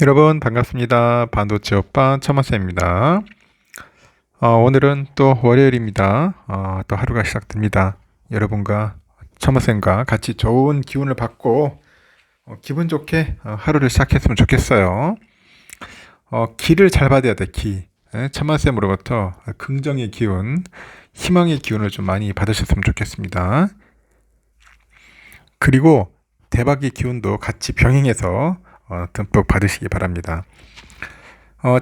여러분 반갑습니다. 반도체 오빠 천마쌤입니다. 오늘은 또 월요일입니다. 또 하루가 시작됩니다. 여러분과 천마쌤과 같이 좋은 기운을 받고 기분 좋게 하루를 시작했으면 좋겠어요. 기를 잘 받아야 돼, 기. 천마쌤으로부터 긍정의 기운, 희망의 기운을 좀 많이 받으셨으면 좋겠습니다. 그리고 대박의 기운도 같이 병행해서 듬뿍 받으시기 바랍니다.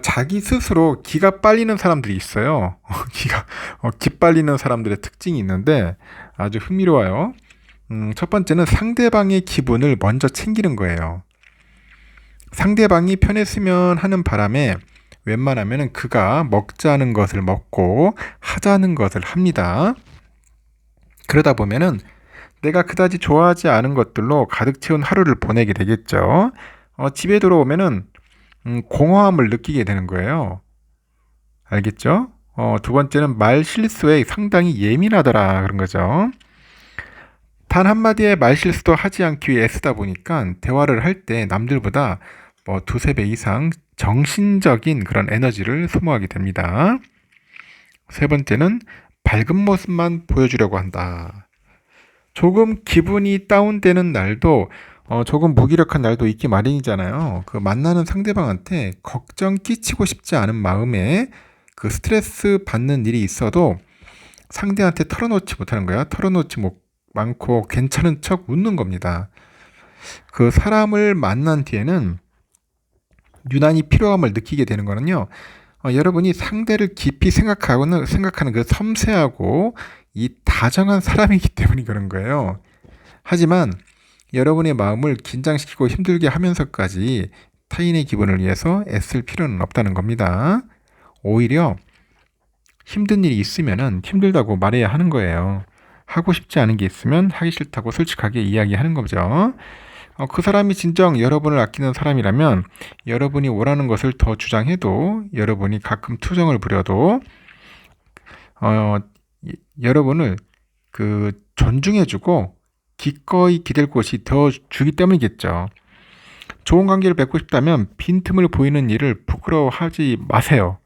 자기 스스로 기가 빨리는 사람들이 있어요. 기 빨리는 사람들의 특징이 있는데 아주 흥미로워요. 첫 번째는 상대방의 기분을 먼저 챙기는 거예요. 상대방이 편했으면 하는 바람에 웬만하면 그가 먹자는 것을 먹고 하자는 것을 합니다. 그러다 보면은 내가 그다지 좋아하지 않은 것들로 가득 채운 하루를 보내게 되겠죠. 집에 들어오면은 공허함을 느끼게 되는 거예요. 알겠죠? 두 번째는 말 실수에 상당히 예민하더라 그런 거죠. 단 한마디의 말 실수도 하지 않기 위해 애쓰다 보니까 대화를 할 때 남들보다 두세 배 이상 정신적인 그런 에너지를 소모하게 됩니다. 세 번째는 밝은 모습만 보여주려고 한다. 조금 기분이 다운되는 날도 조금 무기력한 날도 있기 마련이잖아요. 그 만나는 상대방한테 걱정 끼치고 싶지 않은 마음에 그 스트레스 받는 일이 있어도 상대한테 털어놓지 못하는 거야. 털어놓지 않고 괜찮은 척 웃는 겁니다. 그 사람을 만난 뒤에는 유난히 필요함을 느끼게 되는 거는요. 여러분이 상대를 깊이 생각하는 그 섬세하고 이 다정한 사람이기 때문에 그런 거예요. 하지만 여러분의 마음을 긴장시키고 힘들게 하면서까지 타인의 기분을 위해서 애쓸 필요는 없다는 겁니다. 오히려 힘든 일이 있으면 힘들다고 말해야 하는 거예요. 하고 싶지 않은 게 있으면 하기 싫다고 솔직하게 이야기하는 거죠. 그 사람이 진정 여러분을 아끼는 사람이라면 여러분이 원하는 것을 더 주장해도 여러분이 가끔 투정을 부려도 여러분을 존중해주고 기꺼이 기댈 곳이 더 주기 때문이겠죠. 좋은 관계를 맺고 싶다면 빈틈을 보이는 일을 부끄러워하지 마세요.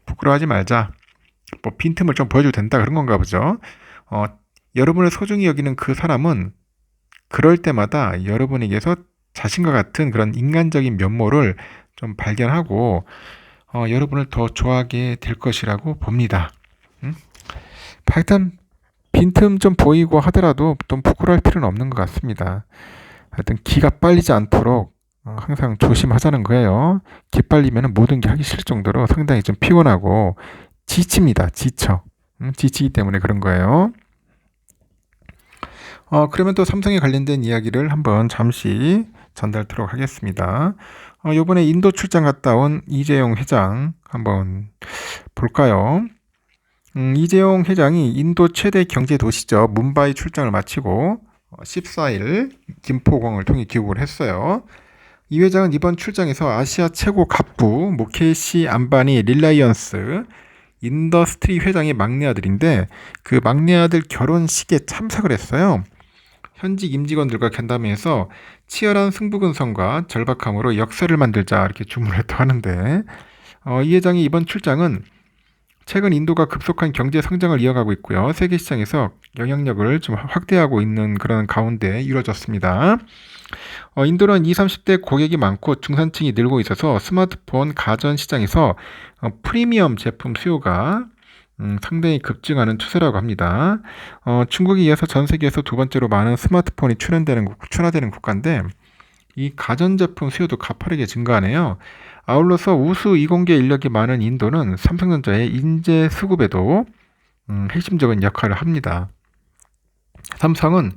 부끄러워하지 말자. 빈틈을 좀 보여줘도 된다 그런 건가 보죠. 여러분을 소중히 여기는 그 사람은 그럴 때마다 여러분에게서 자신과 같은 그런 인간적인 면모를 좀 발견하고 여러분을 더 좋아하게 될 것이라고 봅니다. 하여튼 빈틈 좀 보이고 하더라도 좀 부끄러울 필요는 없는 것 같습니다. 하여튼 기가 빨리지 않도록 항상 조심하자는 거예요. 기 빨리면 모든 게 하기 싫을 정도로 상당히 좀 피곤하고 지칩니다. 지치기 때문에 그런 거예요. 그러면 또 삼성에 관련된 이야기를 한번 잠시 전달하도록 하겠습니다. 요번에 인도 출장 갔다 온 이재용 회장 한번 볼까요? 이재용 회장이 인도 최대 경제 도시죠. 뭄바이 출장을 마치고 14일 김포공을 통해 귀국을 했어요. 이 회장은 이번 출장에서 아시아 최고 갑부 무케시 암바니 릴라이언스 인더스트리 회장의 막내 아들인데 그 막내 아들 결혼식에 참석을 했어요. 현직 임직원들과 간담회에서 치열한 승부근성과 절박함으로 역사를 만들자 이렇게 주문을 했다고 하는데 이 회장의 이번 출장은 최근 인도가 급속한 경제 성장을 이어가고 있고요. 세계 시장에서 영향력을 좀 확대하고 있는 그런 가운데 이루어졌습니다. 인도는 20, 30대 고객이 많고 중산층이 늘고 있어서 스마트폰 가전 시장에서 프리미엄 제품 수요가 상당히 급증하는 추세라고 합니다. 중국에 이어서 전 세계에서 두 번째로 많은 스마트폰이 출하되는 국가인데 이 가전제품 수요도 가파르게 증가하네요. 아울러서 우수 이공계 인력이 많은 인도는 삼성전자의 인재 수급에도 핵심적인 역할을 합니다. 삼성은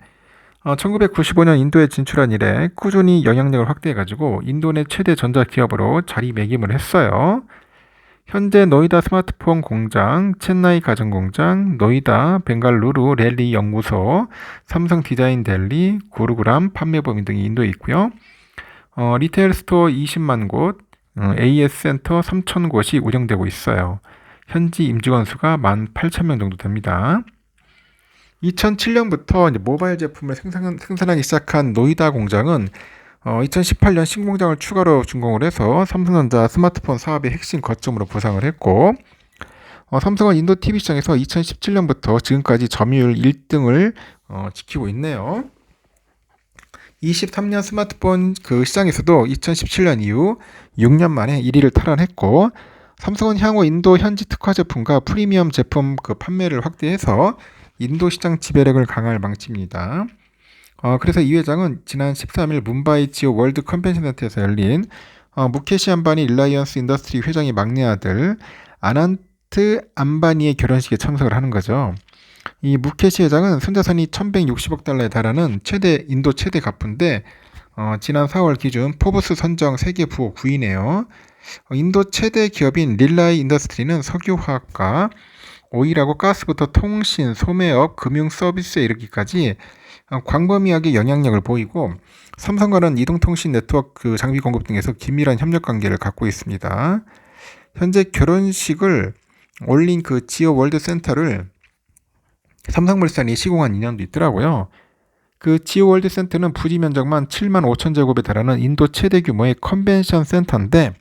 1995년 인도에 진출한 이래 꾸준히 영향력을 확대해가지고 인도 내 최대 전자기업으로 자리매김을 했어요. 현재 노이다 스마트폰 공장, 첸나이 가전공장, 노이다, 벵갈루루 랠리 연구소, 삼성 디자인 델리, 구루그람 판매범인 등이 인도에 있고요. 리테일 스토어 20만 곳, AS 센터 3천 곳이 운영되고 있어요. 현지 임직원 수가 18,000명 정도 됩니다. 2007년부터 모바일 제품을 생산하기 시작한 노이다 공장은 2018년 신공장을 추가로 준공을 해서 삼성전자 스마트폰 사업의 핵심 거점으로 부상을 했고, 삼성은 인도 TV 시장에서 2017년부터 지금까지 점유율 1등을 지키고 있네요. 23년 스마트폰 그 시장에서도 2017년 이후 6년 만에 1위를 탈환했고, 삼성은 향후 인도 현지 특화 제품과 프리미엄 제품 그 판매를 확대해서 인도 시장 지배력을 강화할 방침입니다. 그래서 이 회장은 지난 13일 뭄바이 지오 월드 컨벤션 센터에서 열린 무케시 안바니 릴라이언스 인더스트리 회장의 막내 아들 아난트 안바니의 결혼식에 참석을 하는 거죠. 이 무케시 회장은 순자산이 1160억 달러에 달하는 인도 최대 가프인데 지난 4월 기준 포브스 선정 세계 부호 9위네요. 인도 최대 기업인 릴라이 인더스트리는 석유화학과 오일하고 가스부터 통신, 소매업, 금융 서비스에 이르기까지 광범위하게 영향력을 보이고 삼성과는 이동통신 네트워크 장비 공급 등에서 긴밀한 협력 관계를 갖고 있습니다. 현재 결혼식을 올린 그 지오 월드 센터를 삼성물산이 시공한 인연도 있더라고요. 그 지오 월드 센터는 부지 면적만 7만 5천 제곱에 달하는 인도 최대 규모의 컨벤션 센터인데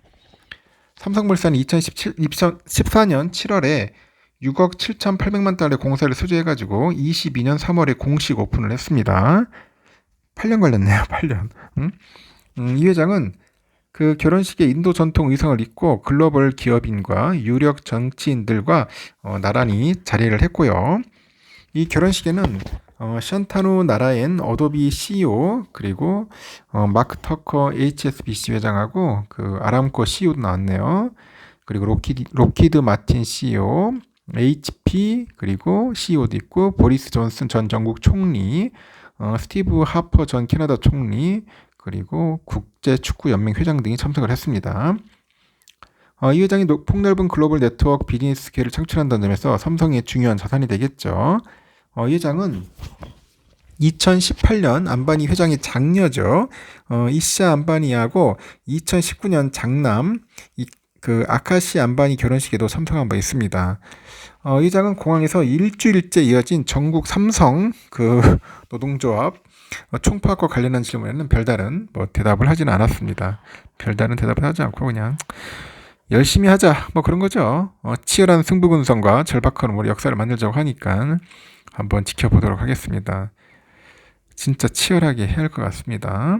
삼성물산이 2014년 7월에 6억 7,800만 달러의 공사를 수주해가지고 22년 3월에 공식 오픈을 했습니다. 8년 걸렸네요. 8년. 이 회장은 그 결혼식에 인도 전통 의상을 입고 글로벌 기업인과 유력 정치인들과 나란히 자리를 했고요. 이 결혼식에는 션타누 나라엔 어도비 CEO 그리고 마크 터커 HSBC 회장하고 그 아람코 CEO도 나왔네요. 그리고 로키드 마틴 CEO, HP 그리고 CEO도 있고 보리스 존슨 전 영국 총리, 스티브 하퍼 전 캐나다 총리 그리고 국제축구연맹 회장 등이 참석을 했습니다. 이 회장이 폭넓은 글로벌 네트워크 비즈니스 기회를 창출한다는 점에서 삼성의 중요한 자산이 되겠죠. 이 회장은 2018년 안바니 회장의 장녀죠. 이샤 안바니하고 2019년 장남 그 아카시 안바니 결혼식에도 참석한 바 있습니다. 이 회장은 공항에서 일주일째 이어진 전국 삼성 그 노동조합 총파업과 관련한 질문에는 별다른 대답을 하지는 않았습니다. 별다른 대답을 하지 않고 그냥 열심히 하자 그런 거죠. 치열한 승부분성과 절박한 우리 역사를 만들자고 하니까 한번 지켜보도록 하겠습니다. 진짜 치열하게 해야 할 것 같습니다.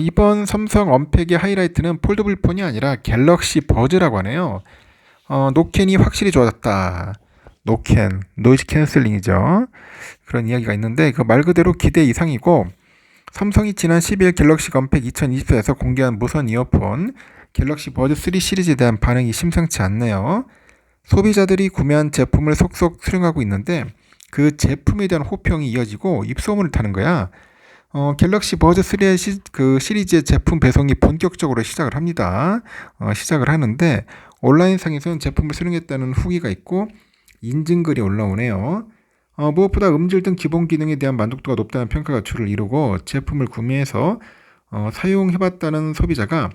이번 삼성 언팩의 하이라이트는 폴더블 폰이 아니라 갤럭시 버즈라고 하네요. 노캔이 확실히 좋아졌다. 노캔, 노이즈 캔슬링이죠. 그런 이야기가 있는데 그 말 그대로 기대 이상이고 삼성이 지난 12일 갤럭시 언팩 2024에서 공개한 무선 이어폰 갤럭시 버즈 3 시리즈에 대한 반응이 심상치 않네요. 소비자들이 구매한 제품을 속속 수령하고 있는데 그 제품에 대한 호평이 이어지고 입소문을 타는 거야. 갤럭시 버즈 3의 그 시리즈의 제품 배송이 본격적으로 시작을 합니다. 시작을 하는데 온라인상에서는 제품을 수령했다는 후기가 있고 인증글이 올라오네요. 무엇보다 음질 등 기본 기능에 대한 만족도가 높다는 평가가 주를 이루고 제품을 구매해서 사용해봤다는 소비자가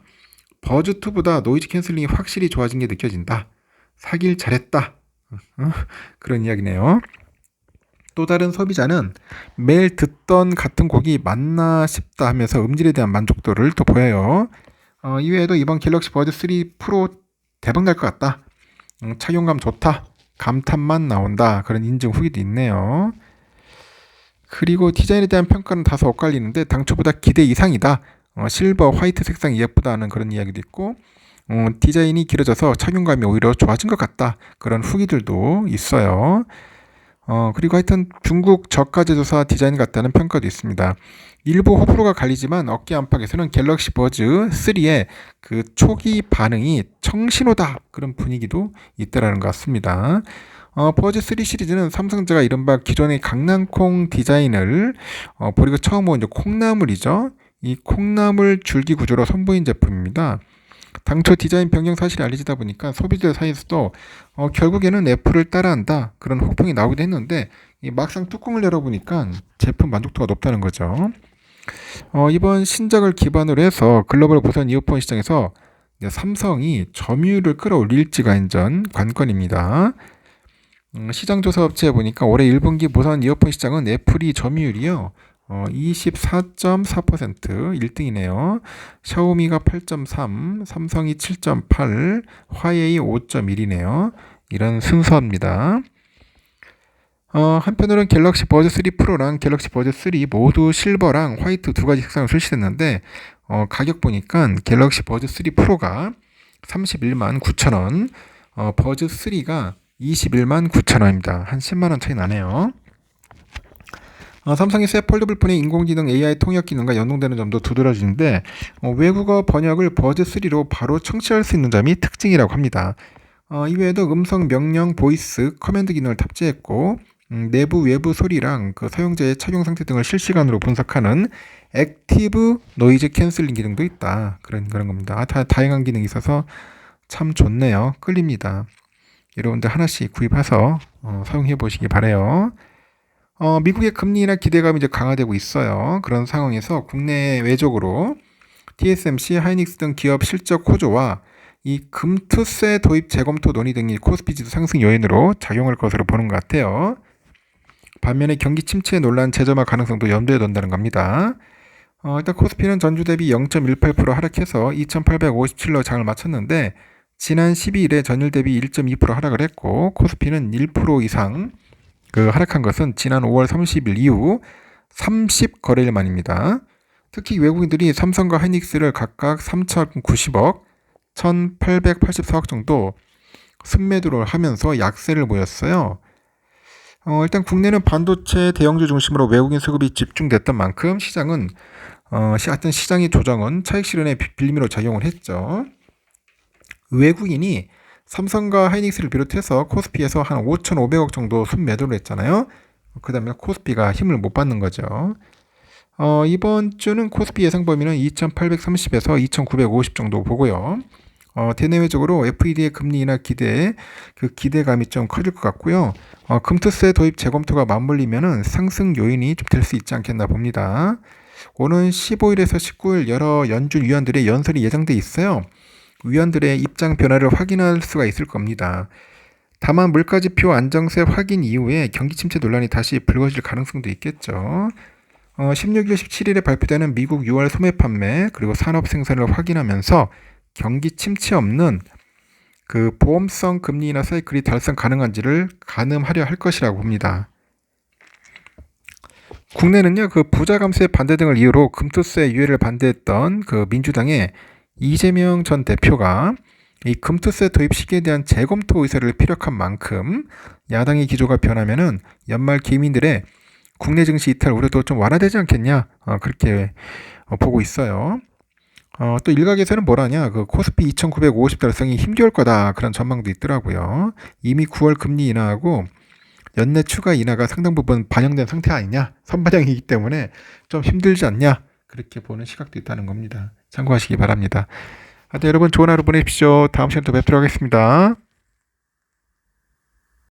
버즈2보다 노이즈 캔슬링이 확실히 좋아진 게 느껴진다. 사길 잘했다. 그런 이야기네요. 또 다른 소비자는 매일 듣던 같은 곡이 맞나 싶다 하면서 음질에 대한 만족도를 또 보여요. 이외에도 이번 갤럭시 버즈 3 프로 대박 날 것 같다. 착용감 좋다. 감탄만 나온다. 그런 인증 후기도 있네요. 그리고 디자인에 대한 평가는 다소 엇갈리는데 당초보다 기대 이상이다. 실버, 화이트 색상이 예쁘다 하는 그런 이야기도 있고 디자인이 길어져서 착용감이 오히려 좋아진 것 같다. 그런 후기들도 있어요. 그리고 하여튼 중국 저가 제조사 디자인 같다는 평가도 있습니다. 일부 호불호가 갈리지만 어깨 안팎에서는 갤럭시 버즈 3의 그 초기 반응이 청신호다 그런 분위기도 있다라는 것 같습니다. 버즈 3 시리즈는 삼성자가 이른바 기존의 강낭콩 디자인을 버리고 처음으로 이제 콩나물이죠. 이 콩나물 줄기 구조로 선보인 제품입니다. 당초 디자인 변경 사실이 알려지다 보니까 소비자들 사이에서도 결국에는 애플을 따라한다 그런 호평이 나오기도 했는데 막상 뚜껑을 열어보니까 제품 만족도가 높다는 거죠. 이번 신작을 기반으로 해서 글로벌 무선 이어폰 시장에서 삼성이 점유율을 끌어올릴지가 인전 관건입니다. 시장조사 업체에 보니까 올해 1분기 무선 이어폰 시장은 애플이 점유율이요 24.4% 1등이네요. 샤오미가 8.3, 삼성이 7.8, 화웨이 5.1이네요. 이런 순서입니다. 한편으로는 갤럭시 버즈 3 프로랑 갤럭시 버즈 3 모두 실버랑 화이트 두 가지 색상을 출시됐는데 가격 보니까 갤럭시 버즈 3 프로가 31만 9천원, 버즈 3가 21만 9천원입니다. 한 10만원 차이 나네요. 삼성이 새 폴더블 폰의 인공지능 AI 통역 기능과 연동되는 점도 두드러지는데 외국어 번역을 버즈 3로 바로 청취할 수 있는 점이 특징이라고 합니다. 이외에도 음성 명령, 보이스, 커맨드 기능을 탑재했고 내부 외부 소리랑 그 사용자의 착용 상태 등을 실시간으로 분석하는 액티브 노이즈 캔슬링 기능도 있다. 그런 겁니다. 다양한 기능이 있어서 참 좋네요. 끌립니다. 여러분들 하나씩 구입해서 사용해 보시기 바래요. 미국의 금리나 기대감이 이제 강화되고 있어요. 그런 상황에서 국내 외적으로 TSMC, 하이닉스 등 기업 실적 호조와 이 금투세 도입 재검토 논의 등이 코스피 지수 상승 요인으로 작용할 것으로 보는 것 같아요. 반면에 경기 침체 논란 재점화 가능성도 염두에 둔다는 겁니다. 일단 코스피는 전주 대비 0.18% 하락해서 2857로 장을 마쳤는데 지난 12일에 전일 대비 1.2% 하락을 했고 코스피는 1% 이상 하락한 것은 지난 5월 30일 이후 30거래일 만입니다. 특히 외국인들이 삼성과 하이닉스를 각각 3,090억, 1,884억 정도 순매도를 하면서 약세를 보였어요. 일단 국내는 반도체 대형주 중심으로 외국인 수급이 집중됐던 만큼 시장은 어떤 시장의 조정은 차익 실현의 빌미로 작용을 했죠. 외국인이 삼성과 하이닉스를 비롯해서 코스피에서 한 5,500억 정도 순매도를 했잖아요. 그 다음에 코스피가 힘을 못 받는 거죠. 이번 주는 코스피 예상 범위는 2,830에서 2,950 정도 보고요. 대내외적으로 FED의 금리나 기대감이 좀 커질 것 같고요. 금투세 도입 재검토가 맞물리면은 상승 요인이 좀 될 수 있지 않겠나 봅니다. 오는 15일에서 19일 여러 연준 위원들의 연설이 예정돼 있어요. 위원들의 입장 변화를 확인할 수가 있을 겁니다. 다만 물가지표 안정세 확인 이후에 경기 침체 논란이 다시 불거질 가능성도 있겠죠. 16일, 17일에 발표되는 미국 6월 소매 판매 그리고 산업 생산을 확인하면서 경기 침체 없는 그 보험성 금리나 사이클이 달성 가능한지를 가늠하려 할 것이라고 봅니다. 국내는요, 그 부자 감세 반대 등을 이유로 금투세 유예를 반대했던 그 민주당의 이재명 전 대표가 이 금투세 도입 시기에 대한 재검토 의사를 피력한 만큼 야당의 기조가 변하면은 연말 기민들의 국내 증시 이탈 우려도 좀 완화되지 않겠냐, 그렇게 보고 있어요. 또 일각에서는 뭐라냐, 그 코스피 2,950 달성이 힘겨울 거다, 그런 전망도 있더라고요. 이미 9월 금리 인하하고 연내 추가 인하가 상당 부분 반영된 상태 아니냐, 선반영이기 때문에 좀 힘들지 않냐, 그렇게 보는 시각도 있다는 겁니다. 참고하시기 바랍니다. 여러분 좋은 하루 보내십시오. 다음 시간에 또 뵙도록 하겠습니다.